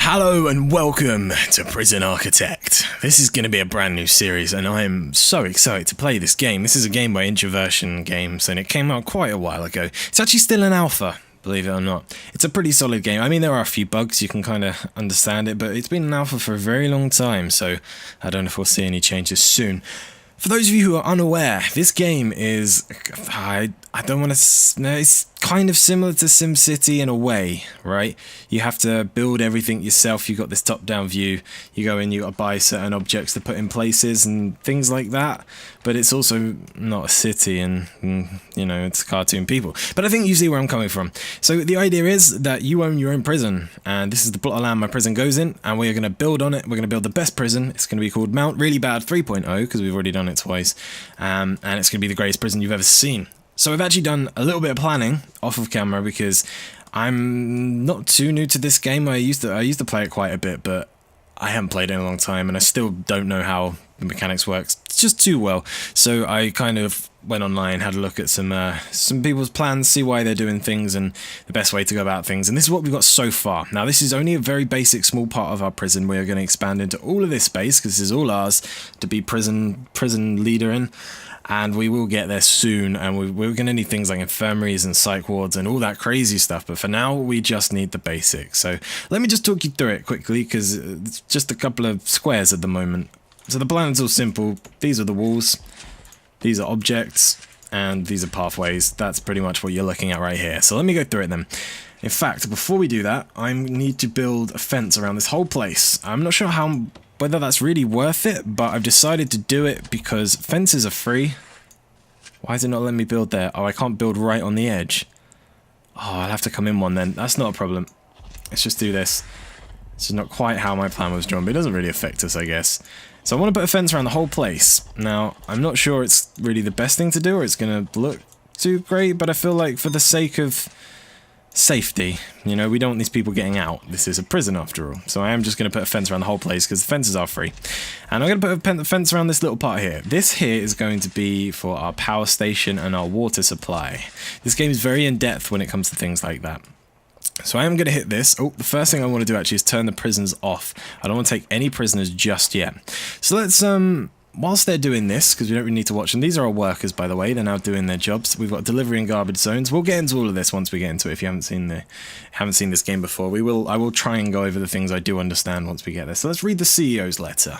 Hello and welcome to Prison Architect. This is going to be a brand new series and I am so excited to play this game. This is a game by Introversion Games and it came out quite a while ago. It's actually still in alpha, believe it or not. It's a pretty solid game. I mean, there are a few bugs, you can kind of understand it, but it's been in alpha for a very long time, so I don't know if we'll see any changes soon. For those of you who are unaware, this game is, I don't want to, it's kind of similar to SimCity in a way, right? You have to build everything yourself. You've got this top-down view. You go in, you got to buy certain objects to put in places and things like that. But it's also not a city and you know, it's cartoon people. But I think you see where I'm coming from. So the idea is that you own your own prison. And this is the plot of land my prison goes in. And we're going to build on it. We're going to build the best prison. It's going to be called Reallybad 3.0 because we've already done it twice. And it's going to be the greatest prison you've ever seen. So I've actually done a little bit of planning off of camera because I'm not too new to this game. I used to play it quite a bit, but I haven't played it in a long time and I still don't know how the mechanics works just too well. So I kind of went online, had a look at some people's plans, see why they're doing things and the best way to go about things. And this is what we've got so far. Now this is only a very basic small part of our prison. We're going to expand into all of this space because this is all ours to be prison leader in. And we will get there soon, and we're going to need things like infirmaries and psych wards and all that crazy stuff, but for now we just need the basics. So let me just talk you through it quickly, because it's just a couple of squares at the moment. So the plan's all simple. These are the walls, these are objects, and these are pathways. That's pretty much what you're looking at right here. So let me go through it then. In fact, before we do that, I need to build a fence around this whole place. I'm not sure whether that's really worth it, but I've decided to do it because fences are free. Why is it not letting me build there? Oh, I can't build right on the edge. Oh, I'll have to come in one then. That's not a problem. Let's just do this. This is not quite how my plan was drawn, but it doesn't really affect us, I guess. So I want to put a fence around the whole place. Now, I'm not sure it's really the best thing to do or it's going to look too great, but I feel like for the sake of safety, you know, we don't want these people getting out. This is a prison after all. So I am just going to put a fence around the whole place because the fences are free. And I'm going to put a fence around this little part here. This here is going to be for our power station and our water supply. This game is very in-depth when it comes to things like that. So I am going to hit this. Oh, the first thing I want to do actually is turn the prisons off. I don't want to take any prisoners just yet. So let's, whilst they're doing this, because we don't really need to watch them, these are our workers, by the way. They're now doing their jobs. We've got delivery and garbage zones. We'll get into all of this once we get into it. If you haven't seen this game before, I will try and go over the things I do understand once we get there. So let's read the CEO's letter.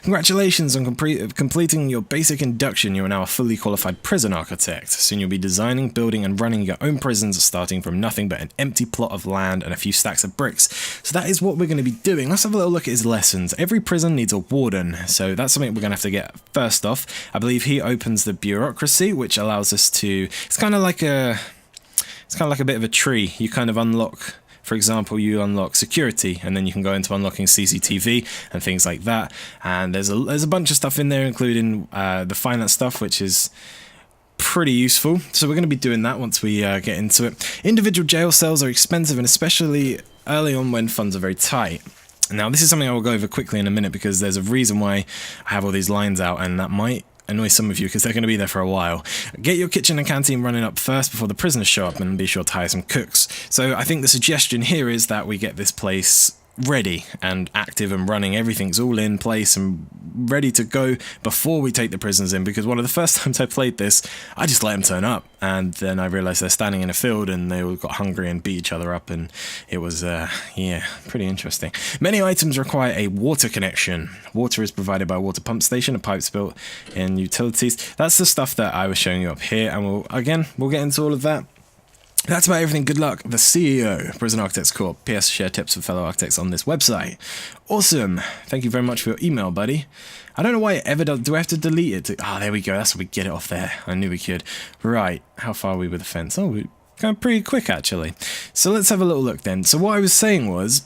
Congratulations on completing your basic induction. You are now a fully qualified prison architect. Soon you'll be designing, building, and running your own prisons, starting from nothing but an empty plot of land and a few stacks of bricks. So that is what we're going to be doing. Let's have a little look at his lessons. Every prison needs a warden, so that's something we're going to have to get. First off, I believe he opens the bureaucracy, which allows us to, it's kind of like a bit of a tree. You kind of unlock, for example, you unlock security and then you can go into unlocking CCTV and things like that. And there's a bunch of stuff in there, including the finance stuff, which is pretty useful. So we're going to be doing that once we get into it. Individual jail cells are expensive, and especially early on when funds are very tight. Now, this is something I will go over quickly in a minute because there's a reason why I have all these lines out, and that might annoy some of you because they're going to be there for a while. Get your kitchen and canteen running up first before the prisoners show up, and be sure to hire some cooks. So I think the suggestion here is that we get this place ready and active and running. Everything's all in place and ready to go before we take the prisoners in, because one of the first times I played this, I just let them turn up and then I realized they're standing in a field and they all got hungry and beat each other up, and it was yeah, pretty interesting. Many items require a water connection. Water is provided by a water pump station, a pipes built in utilities. That's the stuff that I was showing you up here, and we'll get into all of that. That's about everything. Good luck. The CEO, Prison Architects Corp. PS, share tips for fellow architects on this website. Awesome. Thank you very much for your email, buddy. I don't know why it ever does. Do I have to delete it? There we go. That's how we get it off there. I knew we could. Right. How far are we with the fence? Oh, we're going pretty quick, actually. So let's have a little look then. So what I was saying was,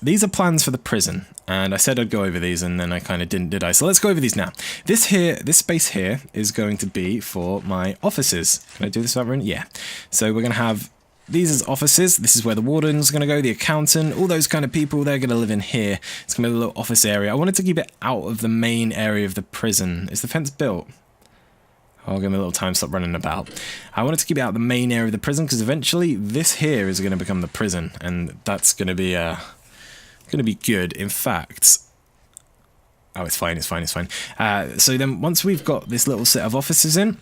these are plans for the prison, and I said I'd go over these, and then I kind of didn't, did I? So let's go over these now. This space here is going to be for my offices. Can I do this without running? Yeah. So we're going to have these as offices. This is where the warden's going to go, the accountant, all those kind of people, they're going to live in here. It's going to be a little office area. I wanted to keep it out of the main area of the prison. Is the fence built? I'll give me a little time, stop running about. I wanted to keep it out of the main area of the prison because eventually this here is going to become the prison, and that's going to be Going to be good. In fact, oh, it's fine, it's fine, it's fine. So then once we've got this little set of offices in,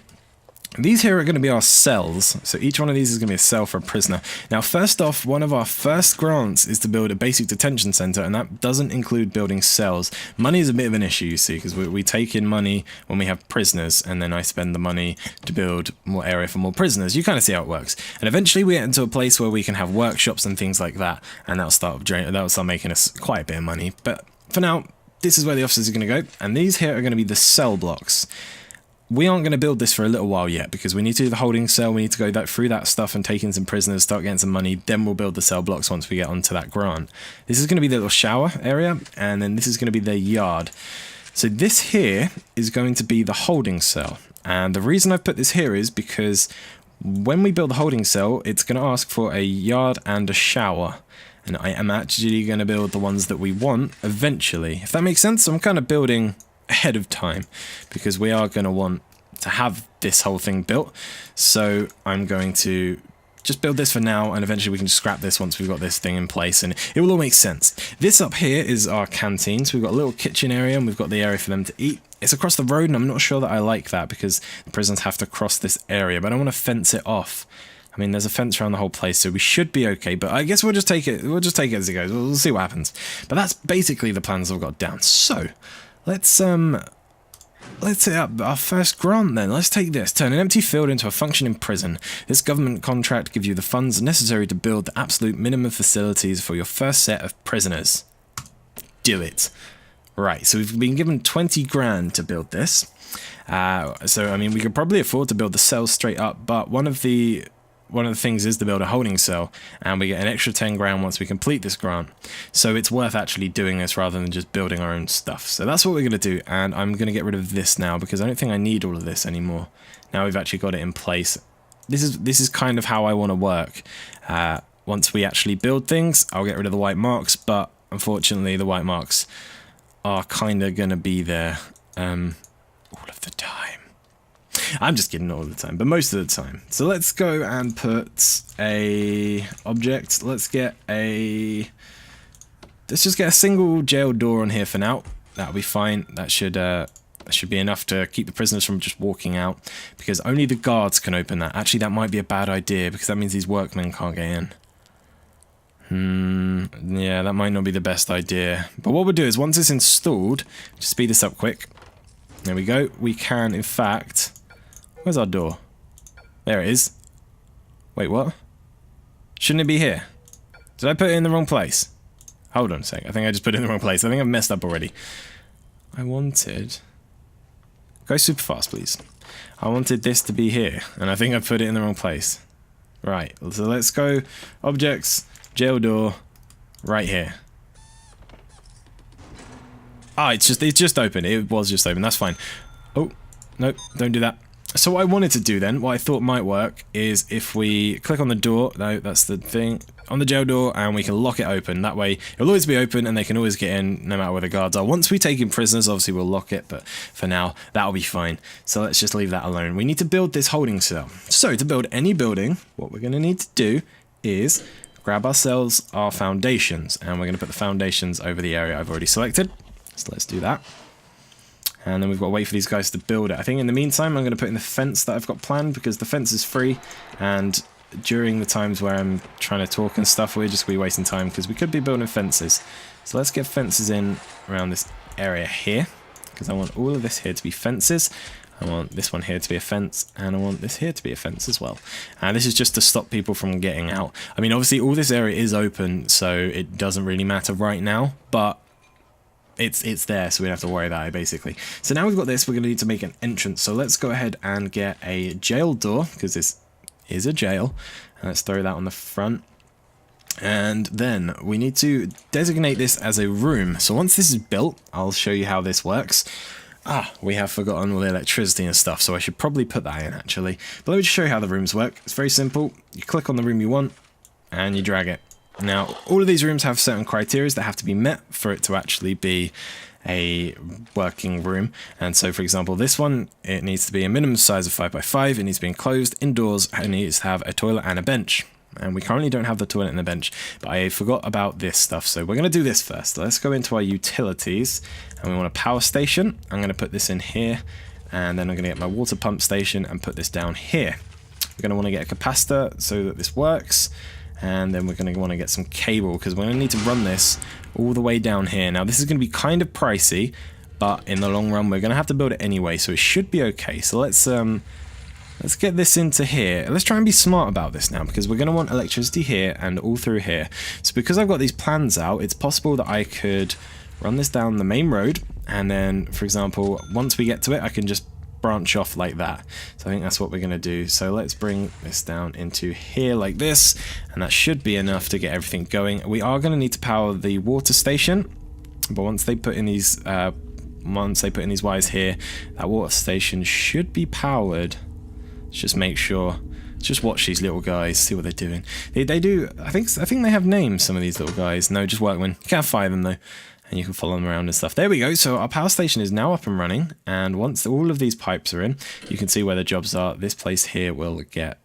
these here are going to be our cells. So each one of these is going to be a cell for a prisoner. Now, first off, one of our first grants is to build a basic detention center, and that doesn't include building cells. Money is a bit of an issue, you see, because we take in money when we have prisoners, and then I spend the money to build more area for more prisoners. You kind of see how it works. And eventually we get into a place where we can have workshops and things like that, and that'll start making us quite a bit of money. But for now, this is where the officers are going to go, and these here are going to be the cell blocks. We aren't going to build this for a little while yet, because we need to do the holding cell, we need to go through that stuff and take in some prisoners, start getting some money, then we'll build the cell blocks once we get onto that grant. This is going to be the little shower area, and then this is going to be their yard. So this here is going to be the holding cell, and the reason I've put this here is because when we build the holding cell, it's going to ask for a yard and a shower. And I am actually going to build the ones that we want eventually, if that makes sense. So I'm kind of building ahead of time because we are going to want to have this whole thing built. So I'm going to just build this for now, and eventually we can just scrap this once we've got this thing in place, and it will all make sense. This up here is our canteens. We've got a little kitchen area, and we've got the area for them to eat. It's across the road, and I'm not sure that I like that because the prisoners have to cross this area, but I want to fence it off. I mean, there's a fence around the whole place, so we should be okay, but I guess we'll just take it as it goes. We'll see what happens. But that's basically the plans I've got down. So let's set up our first grant then. Let's take this. Turn an empty field into a functioning prison. This government contract gives you the funds necessary to build the absolute minimum facilities for your first set of prisoners. Do it. Right, so we've been given 20 grand to build this. So, I mean, we could probably afford to build the cells straight up, but one of the things is to build a holding cell, and we get an extra 10 grand once we complete this grant. So it's worth actually doing this rather than just building our own stuff. So that's what we're going to do, and I'm going to get rid of this now because I don't think I need all of this anymore. Now we've actually got it in place. This is kind of how I want to work. Once we actually build things, I'll get rid of the white marks, but unfortunately the white marks are kind of going to be there all of the time. I'm just kidding, all the time, but most of the time. So let's go and put a object. Let's just get a single jail door on here for now. That'll be fine. That should be enough to keep the prisoners from just walking out, because only the guards can open that. Actually, that might be a bad idea because that means these workmen can't get in. Yeah, that might not be the best idea. But what we'll do is once it's installed, just speed this up quick. There we go. We can, in fact... Where's our door? There it is. Wait, what? Shouldn't it be here? Did I put it in the wrong place? Hold on a sec. I think I just put it in the wrong place. I think I've messed up already. I wanted... Go super fast, please. I wanted this to be here, and I think I put it in the wrong place. Right, so let's go objects, jail door, right here. Ah, it's just open. It was just open. That's fine. Oh, no, don't do that. So what I wanted to do then, what I thought might work, is if we click on the door, no, that's the thing, on the jail door, and we can lock it open. That way, it'll always be open, and they can always get in, no matter where the guards are. Once we take in prisoners, obviously we'll lock it, but for now, that'll be fine. So let's just leave that alone. We need to build this holding cell. So to build any building, what we're going to need to do is grab ourselves our foundations, and we're going to put the foundations over the area I've already selected. So let's do that. And then we've got to wait for these guys to build it. I think in the meantime, I'm going to put in the fence that I've got planned because the fence is free. And during the times where I'm trying to talk and stuff, we're just going to be wasting time because we could be building fences. So let's get fences in around this area here because I want all of this here to be fences. I want this one here to be a fence, and I want this here to be a fence as well. And this is just to stop people from getting out. I mean, obviously, all this area is open, so it doesn't really matter right now, but it's there, so we don't have to worry about it, basically. So now we've got this, we're going to need to make an entrance. So let's go ahead and get a jail door, because this is a jail. And let's throw that on the front. And then we need to designate this as a room. So once this is built, I'll show you how this works. We have forgotten all the electricity and stuff, so I should probably put that in, actually. But let me just show you how the rooms work. It's very simple. You click on the room you want, and you drag it. Now, all of these rooms have certain criteria that have to be met for it to actually be a working room. And so, for example, this one, it needs to be a minimum size of 5 by 5. It needs to be enclosed indoors, and it needs to have a toilet and a bench. And we currently don't have the toilet and the bench, but I forgot about this stuff. So we're going to do this first. Let's go into our utilities, and we want a power station. I'm going to put this in here, and then I'm going to get my water pump station and put this down here. We're going to want to get a capacitor so that this works, and then we're going to want to get some cable because we're going to need to run this all the way down here. Now this is going to be kind of pricey, but in the long run we're going to have to build it anyway, so it should be okay. So let's get this into here. Let's try and be smart about this now, because we're going to want electricity here and all through here. So because I've got these plans out, it's possible that I could run this down the main road, and then, for example, once we get to it, I can just branch off like that. So I think that's what we're going to do. So let's bring this down into here like this, and that should be enough to get everything going. We are going to need to power the water station, but once they put in these wires here, that water station should be powered. Just make sure, just watch these little guys, see what they're doing. They do, I think they have names, some of these little guys. No, just workmen. You can't fire them though, and you can follow them around and stuff. There we go. So our power station is now up and running, and once all of these pipes are in, you can see where the jobs are. This place here will get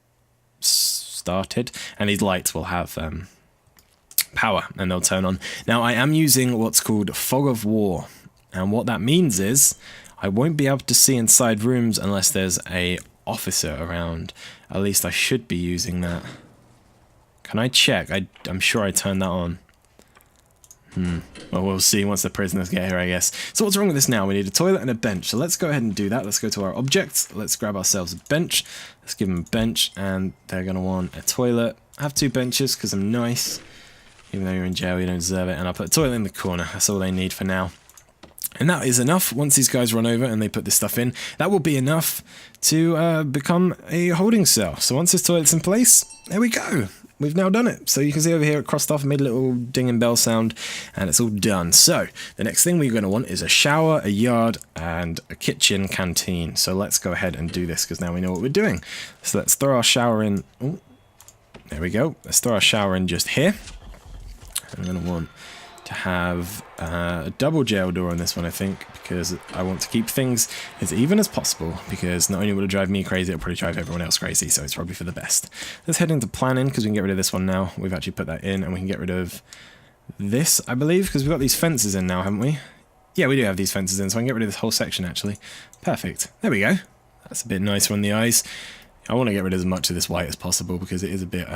started, and these lights will have power, and they'll turn on. Now I am using what's called fog of war, and what that means is I won't be able to see inside rooms unless there's a officer around. At least I should be using that. Can I check? I'm sure I turned that on. Well, we'll see once the prisoners get here, I guess. So what's wrong with this now? We need a toilet and a bench. So let's go ahead and do that. Let's go to our objects. Let's grab ourselves a bench. Let's give them a bench, and they're going to want a toilet. I have 2 benches because I'm nice. Even though you're in jail, you don't deserve it. And I'll put a toilet in the corner. That's all they need for now. And that is enough. Once these guys run over and they put this stuff in, that will be enough to become a holding cell. So once this toilet's in place, there we go. We've now done it. So you can see over here it crossed off, made a little ding and bell sound, and it's all done. So the next thing we're going to want is a shower, a yard, and a kitchen canteen. So let's go ahead and do this, because now we know what we're doing. So let's throw our shower in. Oh, there we go. Let's throw our shower in just here. I'm going to want to have a double jail door on this one, I think, because I want to keep things as even as possible, because not only will it drive me crazy, it'll probably drive everyone else crazy, so it's probably for the best. Let's head into planning, because we can get rid of this one now. We've actually put that in, and we can get rid of this, I believe, because we've got these fences in now, haven't we? Yeah, we do have these fences in, so I can get rid of this whole section, actually. Perfect. There we go. That's a bit nicer on the eyes. I want to get rid of as much of this white as possible, because it is a bit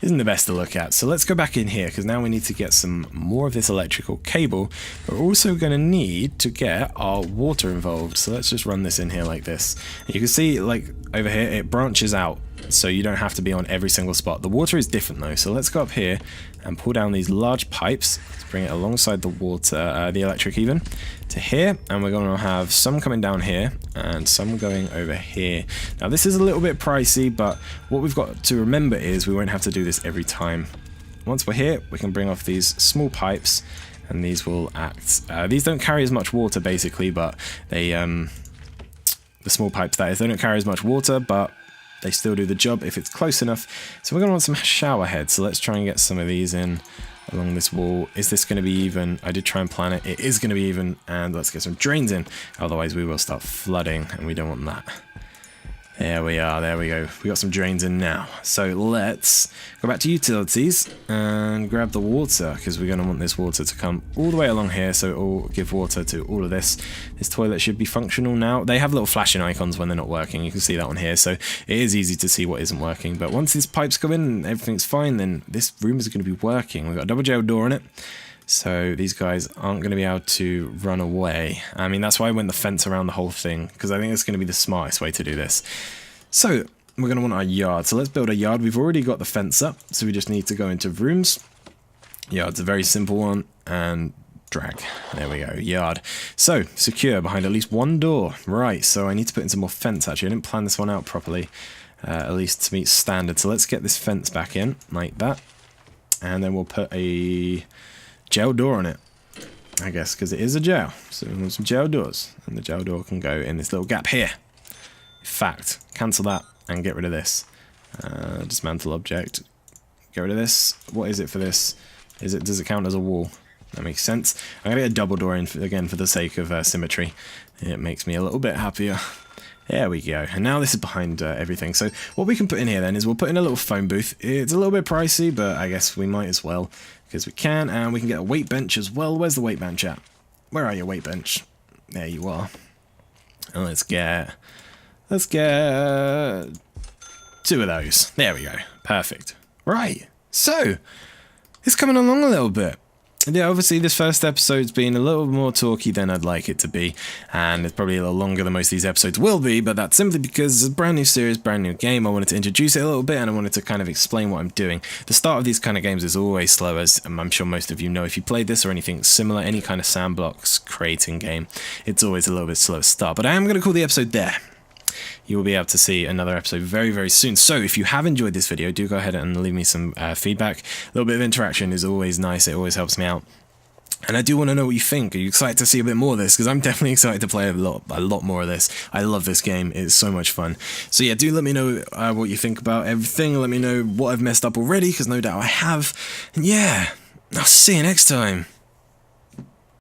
isn't the best to look at. So let's go back in here, because now we need to get some more of this electrical cable. But we're also going to need to get our water involved. So let's just run this in here like this. You can see, like, over here, it branches out, so you don't have to be on every single spot. The water is different though, so let's go up here and pull down these large pipes. Let's bring it alongside the water, the electric even, to here, and we're going to have some coming down here and some going over here. Now this is a little bit pricey, but what we've got to remember is we won't have to do this every time. Once we're here, we can bring off these small pipes, and these will act. These don't carry as much water basically, but they, the small pipes that is, they don't carry as much water, but they still do the job if it's close enough. So we're going to want some shower heads. So let's try and get some of these in along this wall. Is this going to be even? I did try and plan it. It is going to be even. And let's get some drains in. Otherwise we will start flooding, and we don't want that. There we are, there we go. We got some drains in now. So let's go back to utilities and grab the water, because we're going to want this water to come all the way along here, so it will give water to all of this. This toilet should be functional now. They have little flashing icons when they're not working. You can see that on here, so it is easy to see what isn't working. But once these pipes go in and everything's fine, then this room is going to be working. We've got a double jail door in it, so these guys aren't going to be able to run away. I mean, that's why I went the fence around the whole thing, because I think it's going to be the smartest way to do this. So we're going to want our yard. So let's build a yard. We've already got the fence up, so we just need to go into rooms. Yard's a very simple one, and drag. There we go, yard. So secure behind at least one door. Right, so I need to put in some more fence, actually. I didn't plan this one out properly, at least to meet standard. So let's get this fence back in, like that. And then we'll put a jail door on it, I guess, because it is a jail. So we want some jail doors, and the jail door can go in this little gap here. In fact, cancel that and get rid of this. Dismantle object. Get rid of this. What is it for this? Does it count as a wall? That makes sense. I'm going to get a double door in again for the sake of symmetry. It makes me a little bit happier. There we go. And now this is behind everything. So what we can put in here then is we'll put in a little phone booth. It's a little bit pricey, but I guess we might as well because we can. And we can get a weight bench as well. Where's the weight bench at? Where are you, weight bench? There you are. And let's get 2 of those. There we go. Perfect. Right. So it's coming along a little bit. Yeah, obviously this first episode's been a little more talky than I'd like it to be, and it's probably a little longer than most of these episodes will be, but that's simply because it's a brand new series, brand new game. I wanted to introduce it a little bit, and I wanted to kind of explain what I'm doing. The start of these kind of games is always slow, as I'm sure most of you know if you played this or anything similar, any kind of sandbox creating game, it's always a little bit slow to start. But I am going to call the episode there. You will be able to see another episode very, very soon. So if you have enjoyed this video, do go ahead and leave me some feedback. A little bit of interaction is always nice. It always helps me out. And I do want to know what you think. Are you excited to see a bit more of this? Because I'm definitely excited to play a lot more of this. I love this game. It's so much fun. So yeah, do let me know what you think about everything. Let me know what I've messed up already, because no doubt I have. And yeah, I'll see you next time.